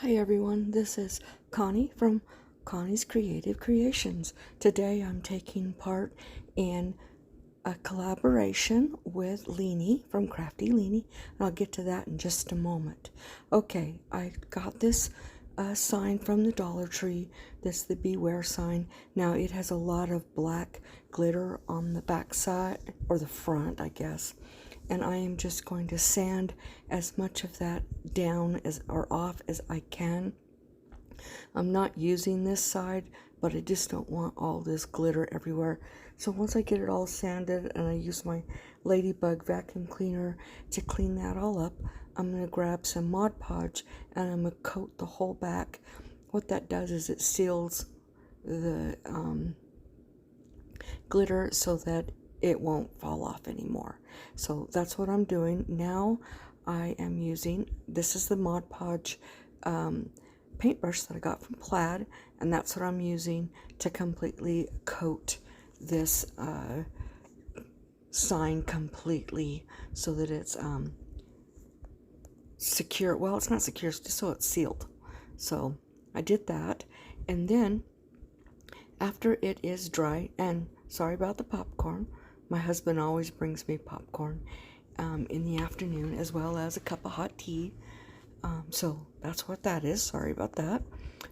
Hi everyone, this is Connie from Connie's Creative Creations. Today I'm taking part in a collaboration with Leeny from Krafty Leeny, and I'll get to that in just a moment. Okay, I got this sign from the Dollar Tree. This is the Beware sign. Now it has a lot of black glitter on the back side, or the front I guess, and I am just going to sand as much of that down as or off as I can. I'm not using this side, but I just don't want all this glitter everywhere. So once I get it all sanded and I use my Ladybug vacuum cleaner to clean that all up, I'm going to grab some Mod Podge and I'm going to coat the whole back. What that does is it seals the glitter so that it won't fall off anymore. So that's what I'm doing. Now I am using, this is the Mod Podge paintbrush that I got from Plaid, and that's what I'm using to completely coat this sign completely so that it's secure. Well, it's not secure, it's just so it's sealed. So I did that, and then after it is dry, and sorry about the popcorn, my husband always brings me popcorn in the afternoon, as well as a cup of hot tea. So that's what that is. Sorry about that.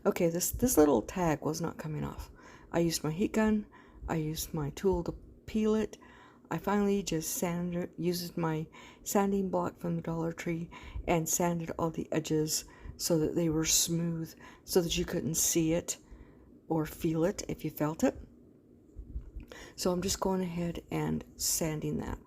Okay, this little tag was not coming off. I used my heat gun. I used my tool to peel it. I finally just used my sanding block from the Dollar Tree and sanded all the edges so that they were smooth, so that you couldn't see it or feel it if you felt it. So I'm just going ahead and sanding that.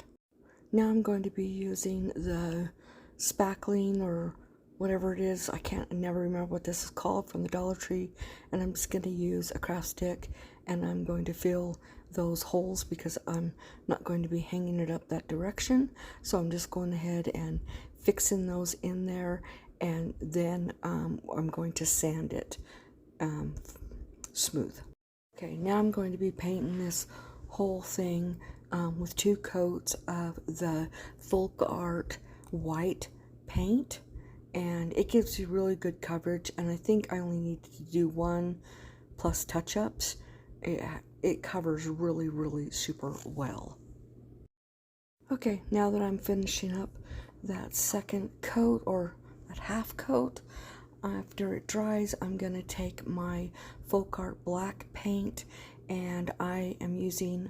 Now I'm going to be using the spackling or whatever it is. I never remember what this is called, from the Dollar Tree, and I'm just going to use a craft stick and I'm going to fill those holes because I'm not going to be hanging it up that direction. So I'm just going ahead and fixing those in there, and then I'm going to sand it smooth. Okay, now I'm going to be painting this whole thing with 2 coats of the folk art white paint, and it gives you really good coverage, and I think I only need to do 1 plus touch-ups. It covers really super well. Okay, now that I'm finishing up that second coat, or that half coat, after it dries, I'm going to take my folk art black paint, and I am using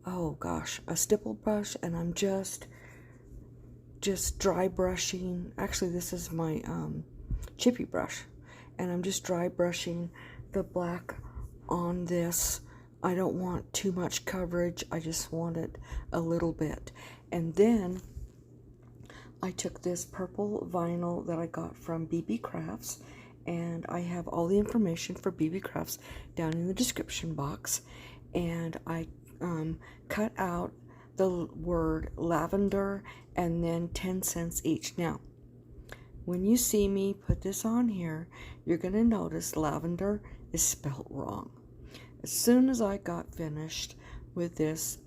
oh gosh, a stipple brush, and I'm just dry brushing. Actually, this is my chippy brush, and I'm just dry brushing the black on this. I don't want too much coverage, I just want it a little bit. And then I took this purple vinyl that I got from BB Crafts, and I have all the information for BB Crafts down in the description box, and I cut out the word lavender and then 10 cents each. Now, when you see me put this on here, you're going to notice lavender is spelled wrong. As soon as I got finished with this,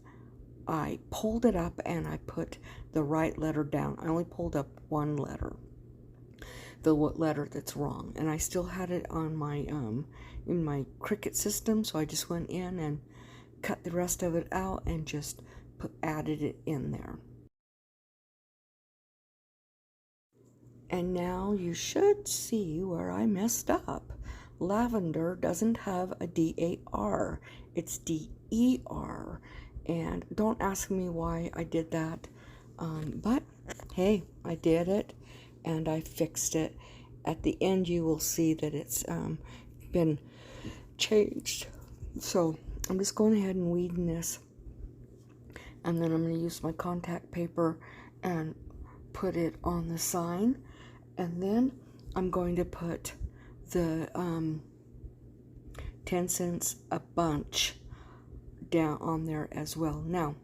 I pulled it up and I put the right letter down. I only pulled up 1 letter, the letter that's wrong, and I still had it on my in my Cricut system, so I just went in and cut the rest of it out and just added it in there. And now you should see where I messed up. Lavender doesn't have a D-A-R, it's D-E-R. And don't ask me why I did that, but hey, I did it and I fixed it. At the end you will see that it's been changed. So I'm just going ahead and weeding this, and then I'm going to use my contact paper and put it on the sign, and then I'm going to put the 10 cents a bunch down on there as well. Now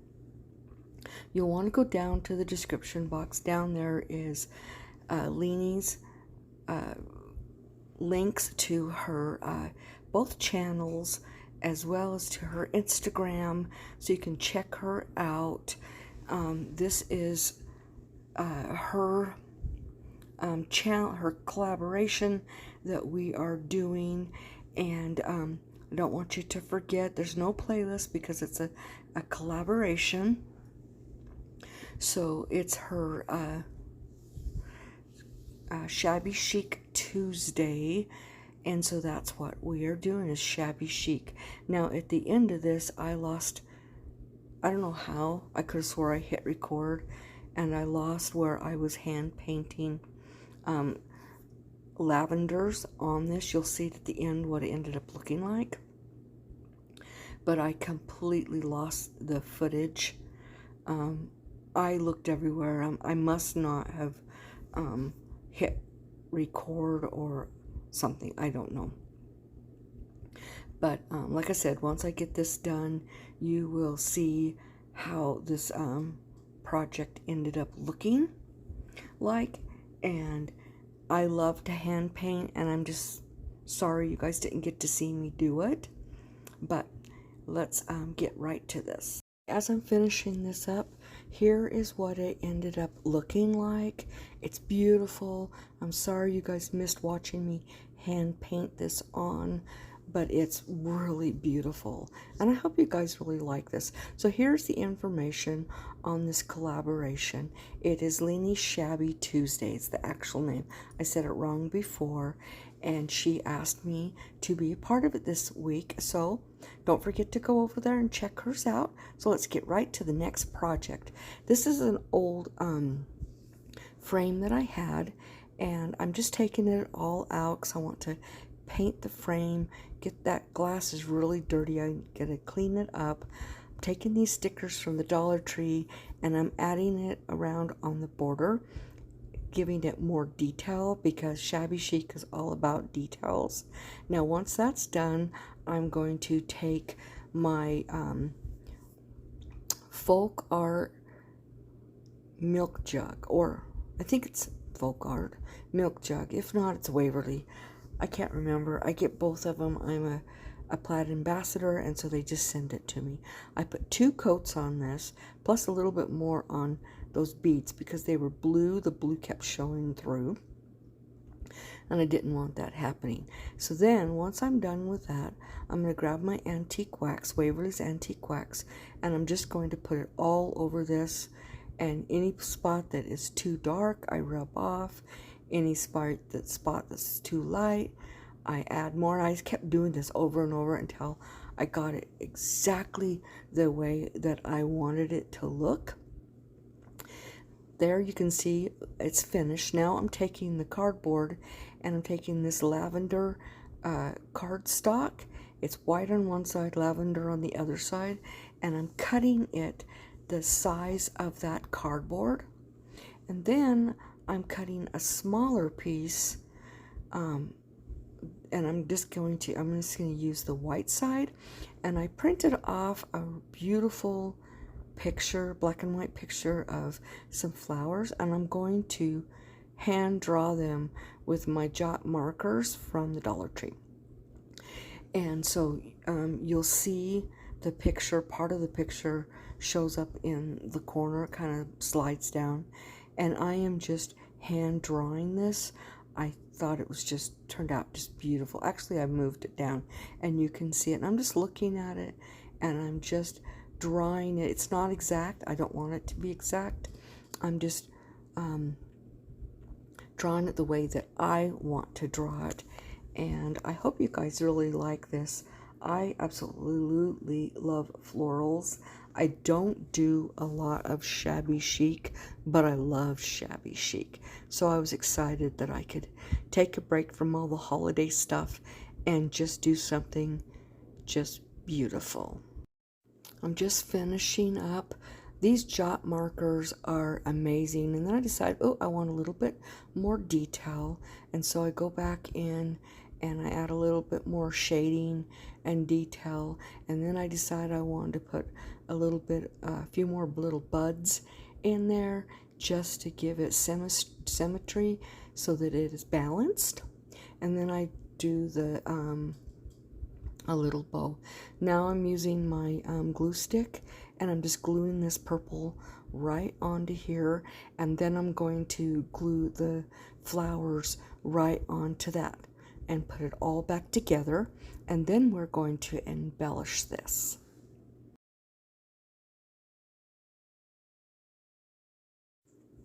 you'll want to go down to the description box. Down there is Leeny's links to her both channels, as well as to her Instagram, so you can check her out. This is her channel, her collaboration that we are doing. And I don't want you to forget, there's no playlist because it's a collaboration. So it's her Shabby Chic Tuesday, and so that's what we are doing, is Shabby Chic. Now at the end of this, I don't know how, I could have swore I hit record, and I lost where I was hand painting lavenders on this. You'll see at the end what it ended up looking like, but I completely lost the footage. I looked everywhere. I must not have hit record or something. I don't know. But like I said, once I get this done, you will see how this project ended up looking like. And I love to hand paint, and I'm just sorry you guys didn't get to see me do it. But let's get right to this. As I'm finishing this up, here is what it ended up looking like. It's beautiful. I'm sorry you guys missed watching me hand paint this on, but it's really beautiful, and I hope you guys really like this. So here's the information on this collaboration. It is Leeny's Shabby Tuesday. It's the actual name. I said it wrong before, and she asked me to be a part of it this week, so don't forget to go over there and check hers out. So let's get right to the next project. This is an old frame that I had, and I'm just taking it all out because I want to paint the frame. Get that glass is really dirty. I'm gonna clean it up. I'm taking these stickers from the Dollar Tree, and I'm adding it around on the border, giving it more detail, because Shabby Chic is all about details. Now once that's done, I'm going to take my folk art milk jug, or I think it's folk art milk jug. If not, it's Waverly. I can't remember. I get both of them. I'm a Plaid ambassador, and so they just send it to me. I put 2 coats on this, plus a little bit more on those beads, because they were blue. The blue kept showing through, and I didn't want that happening. So then, once I'm done with that, I'm going to grab my antique wax, Waverly's antique wax, and I'm just going to put it all over this, and any spot that is too dark, I rub off. Any spot that's too light, I add more. I kept doing this over and over until I got it exactly the way that I wanted it to look. There you can see it's finished. Now I'm taking the cardboard, and I'm taking this lavender cardstock. It's white on one side, lavender on the other side, and I'm cutting it the size of that cardboard. And then I'm cutting a smaller piece, and I'm just going to use the white side, and I printed off a beautiful picture, black and white picture of some flowers, and I'm going to hand draw them with my jot markers from the Dollar Tree. And so you'll see the picture, part of the picture shows up in the corner, it kind of slides down, and I am just hand drawing this. I thought it was turned out just beautiful. Actually, I moved it down, and you can see it, and I'm just looking at it, and I'm just drawing it. It's not exact. I don't want it to be exact. I'm just drawing it the way that I want to draw it, and I hope you guys really like this. I absolutely love florals. I don't do a lot of Shabby Chic, but I love Shabby Chic. So I was excited that I could take a break from all the holiday stuff and just do something just beautiful. I'm just finishing up. These jot markers are amazing. And then I decide, oh, I want a little bit more detail. And so I go back in and I add a little bit more shading and detail. And then I decide I wanted to put a few more little buds in there, just to give it symmetry so that it is balanced. And then I do a little bow. Now I'm using my glue stick, and I'm just gluing this purple right onto here, and then I'm going to glue the flowers right onto that and put it all back together, and then we're going to embellish this.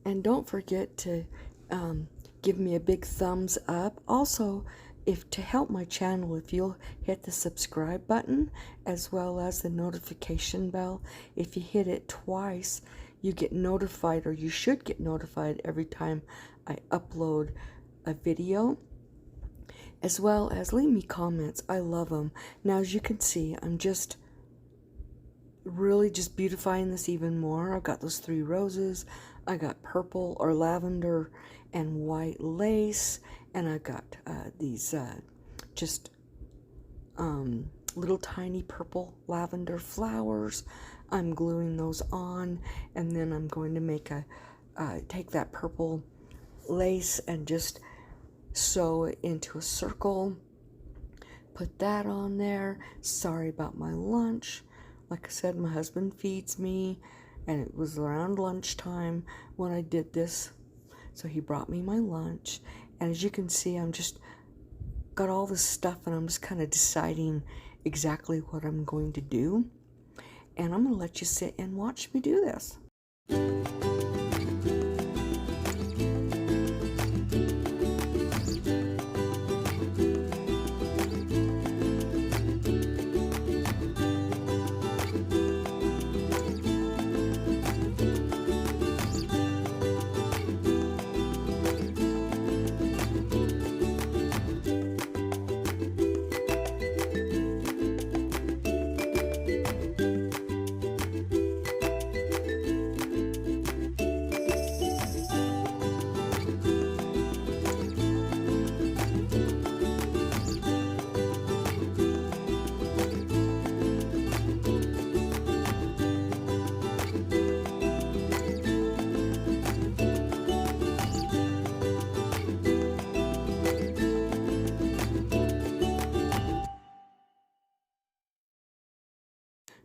And don't forget to give me a big thumbs up. Also, if to help my channel, if you'll hit the subscribe button as well as the notification bell. If you hit it twice, you get notified, or you should get notified every time I upload a video. As well as leave me comments. I love them. Now, as you can see, I'm just really just beautifying this even more. I've got those 3 roses. I got purple or lavender and white lace, and I got these just little tiny purple lavender flowers. I'm gluing those on, and then I'm going to make a take that purple lace and just sew it into a circle. Put that on there. Sorry about my lunch. Like I said, my husband feeds me, and it was around lunchtime when I did this. So he brought me my lunch, and as you can see, I'm just got all this stuff, and I'm just kind of deciding exactly what I'm going to do. And I'm going to let you sit and watch me do this.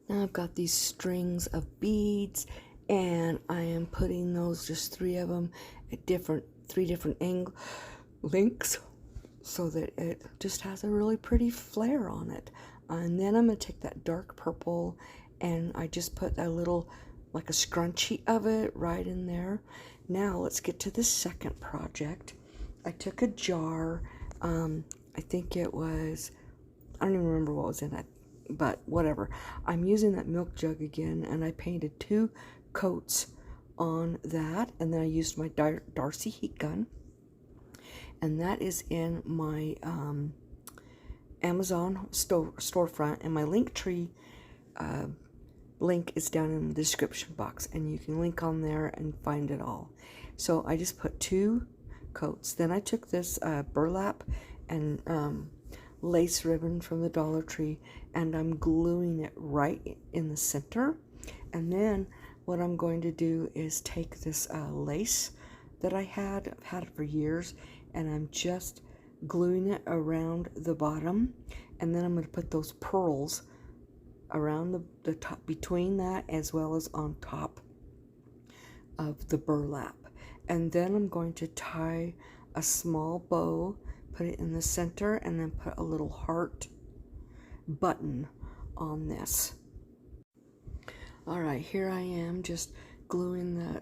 Now I've got these strings of beads, and I am putting those, just 3 of them, at 3 different links, so that it just has a really pretty flare on it. And then I'm going to take that dark purple, and I just put a little, like a scrunchie of it right in there. Now let's get to the second project. I took a jar, I think it was, I don't even remember what was in it, but whatever. I'm using that milk jug again, and I painted 2 coats on that, and then I used my Darcy heat gun, and that is in my Amazon storefront, and my Linktree link is down in the description box, and you can link on there and find it all. So I just put 2 coats. Then I took this burlap and lace ribbon from the Dollar Tree, and I'm gluing it right in the center. And then what I'm going to do is take this lace that I've had it for years, and I'm just gluing it around the bottom, and then I'm going to put those pearls around the top, between that, as well as on top of the burlap. And then I'm going to tie a small bow, put it in the center, and then put a little heart button on this. Alright, here I am just gluing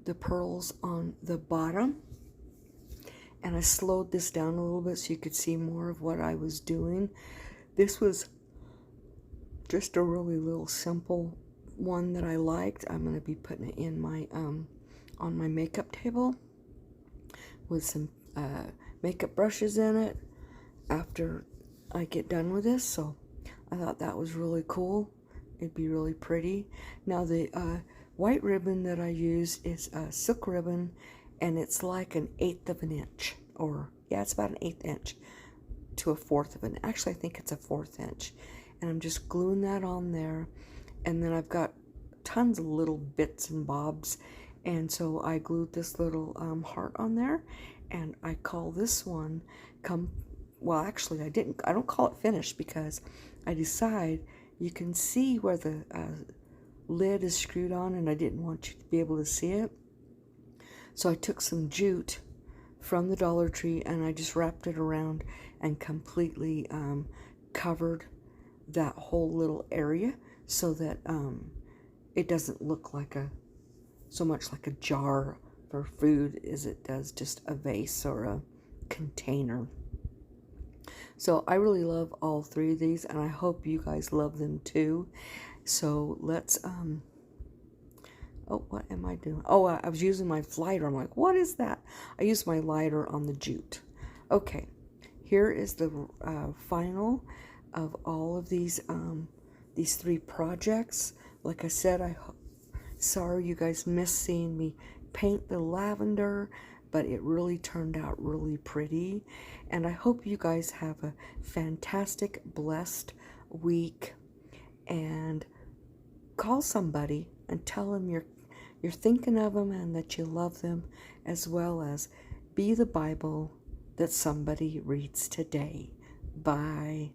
the pearls on the bottom, and I slowed this down a little bit so you could see more of what I was doing. This was just a really little simple one that I liked. I'm going to be putting it in my on my makeup table with some makeup brushes in it after I get done with this. So I thought that was really cool. It'd be really pretty. Now the white ribbon that I use is silk ribbon, and it's like 1/8 of an inch, or yeah, it's about 1/8 inch to 1/4 of an. Actually, I think it's 1/4 inch, and I'm just gluing that on there. And then I've got tons of little bits and bobs, and so I glued this little heart on there, and I call this one well, actually I don't call it finished, because I decide you can see where the lid is screwed on and I didn't want you to be able to see it. So I took some jute from the Dollar Tree and I just wrapped it around and completely covered that whole little area so that it doesn't look like so much like a jar for food as it does just a vase or a container. So I really love all three of these, and I hope you guys love them too. So let's oh, what am I doing? Oh, I was using my lighter. I'm like, what is that? I used my lighter on the jute. Okay, here is the final of all of these three projects. Like I said, sorry you guys missed seeing me paint the lavender, but it really turned out really pretty. And I hope you guys have a fantastic, blessed week. And call somebody and tell them you're thinking of them and that you love them, as well as be the Bible that somebody reads today. Bye.